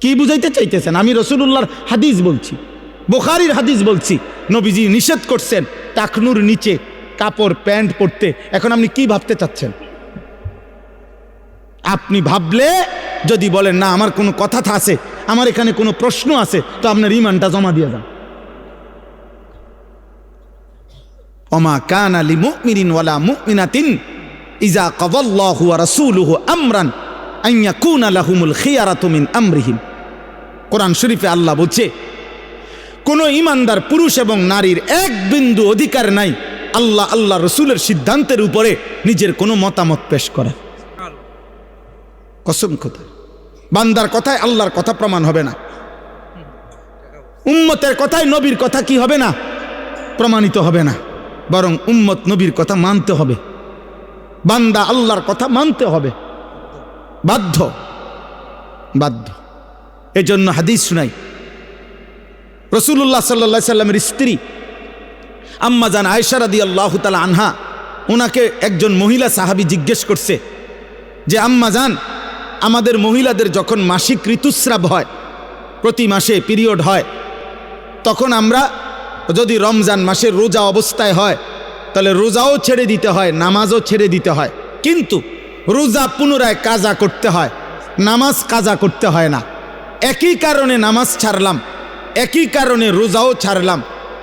কি বুঝাইতে চাইতেছেন? আমি রাসূলুল্লাহর হাদিস বলছি, বুখারীর হাদিস বলছি। নবীজি নিষেধ করছেন টাকনুর নিচে কাপড় প্যান্ট পরতে। এখন আপনি কি ভাবতে চাচ্ছেন? আপনি ভাবলে যদি বলেন না আমার কোনো কথা আছে, আমার এখানে কোনো প্রশ্ন আছে, তো আপনার ঈমানটা জমা দিয়ে যান। ওমা কানা লিমুমিনিন ওয়ালা মুমিনাতিন ইযা কাযাল্লাহু ওয়া রাসূলুহু আমরান আন ইয়াকুনা লাহুমুল খিয়ারাতু মিন আমরিহিম। কোরআন শরীফে আল্লাহ বলছে কোন ঈমানদার পুরুষ এবং নারীর এক বিন্দু অধিকার নাই আল্লাহ রসুলের সিদ্ধান্তের উপরে নিজের কোনো মতামত পেশ করা। কসম খোদা, বান্দার কথায় আল্লাহর কথা প্রমাণ হবে না, উম্মতের কথায় নবীর কথা কি হবে না, প্রমাণিত হবে না, বরং উম্মত নবীর কথা মানতে হবে, বান্দা আল্লাহর কথা মানতে হবে, বাধ্য বাধ্য। এজন্য হাদিস শুনাই, রাসূলুল্লাহ সাল্লাল্লাহু আলাইহি সাল্লামের স্ত্রী আম্মা জান আয়েশা রাদিয়াল্লাহু তাআলা আনহা, ওনাকে একজন মহিলা সাহাবী জিজ্ঞেস করছে যে আম্মা জান, আমাদের মহিলাদের যখন মাসিক ঋতুস্রাব হয়, প্রতি মাসে পিরিয়ড হয়, তখন আমরা যদি রমজান মাসের রোজা অবস্থায় হয় তাহলে রোজাও ছেড়ে দিতে হয়, নামাজও ছেড়ে দিতে হয়, কিন্তু রোজা পুনরায় কাজা করতে হয়, নামাজ কাজা করতে হয় না। একই কারণে নামাজ ছাড়লাম, একই কারণে রোজাও ছাড়লাম,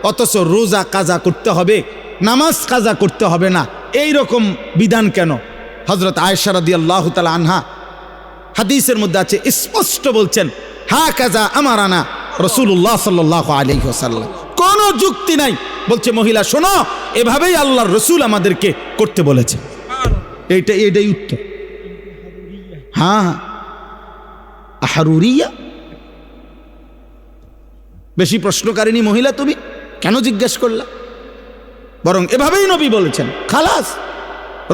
অথচ রোজা কাজা করতে হবে, নামাজ কাজা করতে হবে না, এই রকম বিধান কেন? হযরত আয়েশা রাদিয়াল্লাহু তাআলা আনহা হাদিসের মধ্যে আছে, স্পষ্ট বলছেন হা কাজা আমারানা রাসূলুল্লাহ সাল্লাল্লাহু আলাইহি ওয়াসাল্লাম। কোনো যুক্তি নাই, বলছে মহিলা শোনো, এভাবেই আল্লাহর রসুল আমাদেরকে করতে বলেছে। এইটাই উত্তর। হ্যাঁ, আহরুরিয়া, বেশি প্রশ্নকারিনী মহিলা তুমি, কেন জিজ্ঞেস করলা? বরং এভাবেই নবী বলেছেন, খালাস,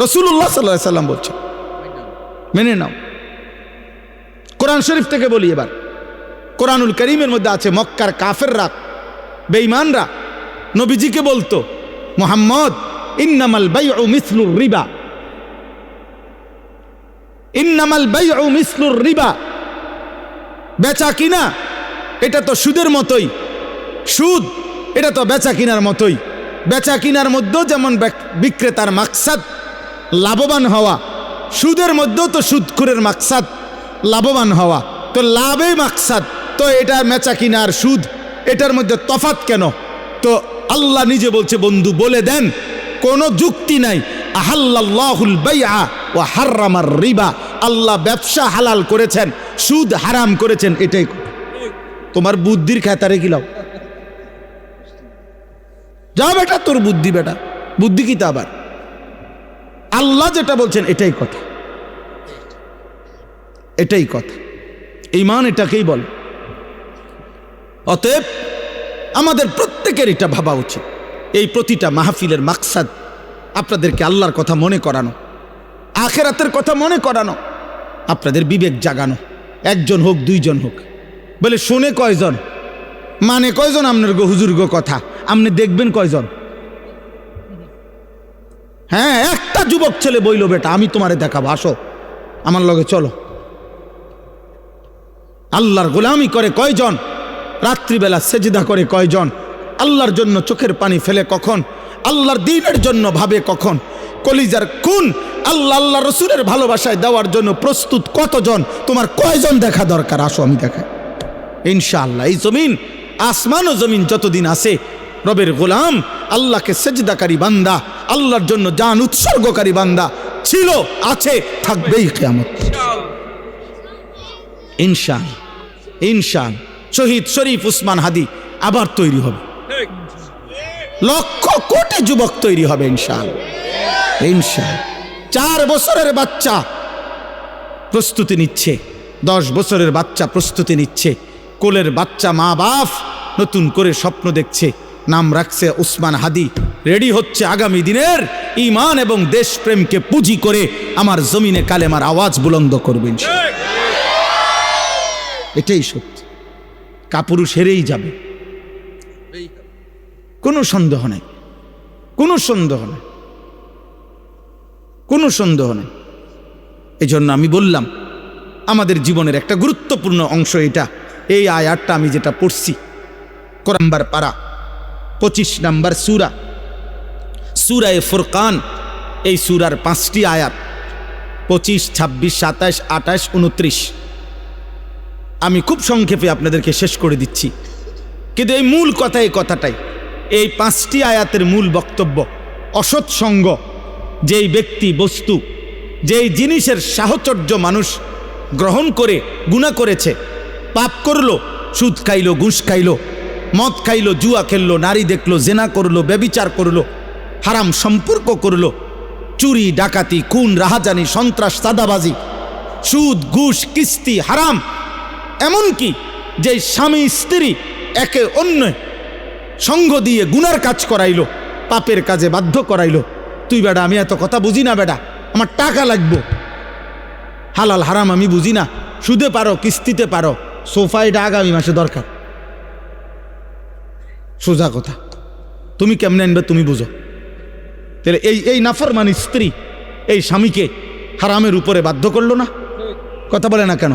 রাসূলুল্লাহ সাল্লাল্লাহু আলাইহি ওয়াসাল্লাম বলছেন, মেনে নাও। কোরআন শরীফ থেকে বলি এবার, কোরআনুল কারীমের মধ্যে আছে মক্কার কাফেররা, বেঈমানরা নবীজিকে বলতো, মুহাম্মদ ইন্নামাল বাইউ মিসলুর রিবা, ইন্নামাল বাইউ মিসলুর রিবা, বেচা কিনা এটা তো সুদের মতোই, সুদ এটা তো বেচা কিনার মতোই, বেচা কিনার মধ্যেও যেমন বিক্রেতার মাকসাদ লাভবান হওয়া, সুদের মধ্যেও তো সুদখোরের মাকসাদ লাভবান হওয়া, তো লাভে মাকসাদ, তো এটা বেচা কিনার সুদ, এটার মধ্যে তফাৎ কেন? তো আল্লাহ নিজে বলছে, বন্ধু বলে দেন, কোনো যুক্তি নাই। আহাল্লাল্লাহুল বাইআ ওয়া হাররামার রিবা, আল্লাহ ব্যবসা হালাল করেছেন, সুদ হারাম করেছেন, এটাই। তোমার বুদ্ধির খেতারে গিলাও, যা বেটা তোর বুদ্ধি, বেটা বুদ্ধি কি তা আবার? আল্লাহ যেটা বলছেন এটাই কথা, এটাই কথা, ঈমান এটাকেই বলে। অতএব আমাদের প্রত্যেকের এটা ভাবা উচিত, এই প্রতিটা মাহফিলের মাকসাদ আপনাদেরকে আল্লাহর কথা মনে করানো, আখিরাতের কথা মনে করানো, আপনাদের বিবেক জাগানো। একজন হোক, দুইজন হোক, বলে শুনে কয়জন, মানে কয়জন আপনার গো হুজুর গো কথা, আপনি দেখবেন কয়জন? হ্যাঁ, একটা যুবক ছেলে বইল, বেটা আমি তোমারে দেখাবো, আসো আমার লগে চলো। আল্লাহর গোলামি করে কয়জন? রাত্রিবেলা সেজদা করে কয়জন? আল্লাহর জন্য চোখের পানি ফেলে কখন? আল্লাহর দ্বীনের জন্য ভাবে কখন? কলিজার খুন আল্লাহ রসুলের ভালোবাসায় দেওয়ার জন্য প্রস্তুত কতজন? তোমার কয়জন দেখা দরকার? আসো আমি দেখাই। ইনশাআল্লাহ এই জমিন, আসমান ও জমিন যতদিন আছে, রবের গোলাম, আল্লাহকে সেজদাকারী বান্দা, আল্লাহর জন্য জান উৎসর্গকারী বান্দা ছিল, আছে, থাকবেই কিয়ামত। ইনশাআল্লাহ ইনশাআল্লাহ শহীদ শরীফ উসমান হাদি আবার তৈরি হবে, লক্ষ কোটি যুবক তৈরি হবে ইনশাআল্লাহ। ইনশাআল্লাহ 4 বছরের বাচ্চা প্রস্তুতি নিচ্ছে, 10 বছরের বাচ্চা প্রস্তুতি নিচ্ছে, কোলের বাচ্চা মা বাপ নতুন করে স্বপ্ন দেখছে, নাম রাখছে উসমান হাদি, রেডি হচ্ছে আগামী দিনের ঈমান এবং দেশপ্রেমকে পুঁজি করে আমার জমিনে কালেমার আওয়াজ বুলন্দ করবে ইনশাআল্লাহ। এটাই সত্যি, কাপুরুষ হেরেই যাবে, কোনো সন্দেহ নেই, কোনো সন্দেহ নেই, কোনো সন্দেহ নেই। এই জন্য আমি বললাম আমাদের জীবনের একটা গুরুত্বপূর্ণ অংশ এটা। এই আয়াতটা আমি যেটা পড়ছি কোরআন পারা 25 নম্বর সূরা সূরায়ে ফুরকান, এই সূরার 5টি আয়াত 25, 26, 27, 28, 29 আমি খুব সংক্ষেপে আপনাদেরকে শেষ করে দিচ্ছি, কিন্তু এই মূল কথা এই কথাটাই। এই 5টি আয়াতের মূল বক্তব্য, অসৎ সঙ্গ, যেই ব্যক্তি বস্তু যেই জিনিসের সাহচর্য মানুষ গ্রহণ করে গুনাহ করেছে, পাপ করলো, সুদ খাইলো, ঘুষ খাইলো, মদ খাইলো, জুয়া খেললো, নারী দেখলো, জেনা করলো, ব্যভিচার করলো, হারাম সম্পর্ক করলো, চুরি ডাকাতি খুন রাহাজানি সন্ত্রাস চাঁদাবাজি সুদ ঘুষ কিস্তি হারাম, এমনকি যে স্বামী স্ত্রী একে অন্য সঙ্গ দিয়ে গুনার কাজ করাইলো, পাপের কাজে বাধ্য করাইলো, তুই বেটা আমি এত কথা বুঝি না, বেটা আমার টাকা লাগবো, হালাল হারাম আমি বুঝি না, সুদে পারো কিস্তিতে পারো, সোফাইটা আগামী মাসে দরকার। সোজা কথা, তুমি কেমনে আনবে তুমি বুঝো। তাহলে এই নাফরমান স্ত্রী এই স্বামীকে হারামের উপরে বাধ্য করলো না? কথা বলে না কেন?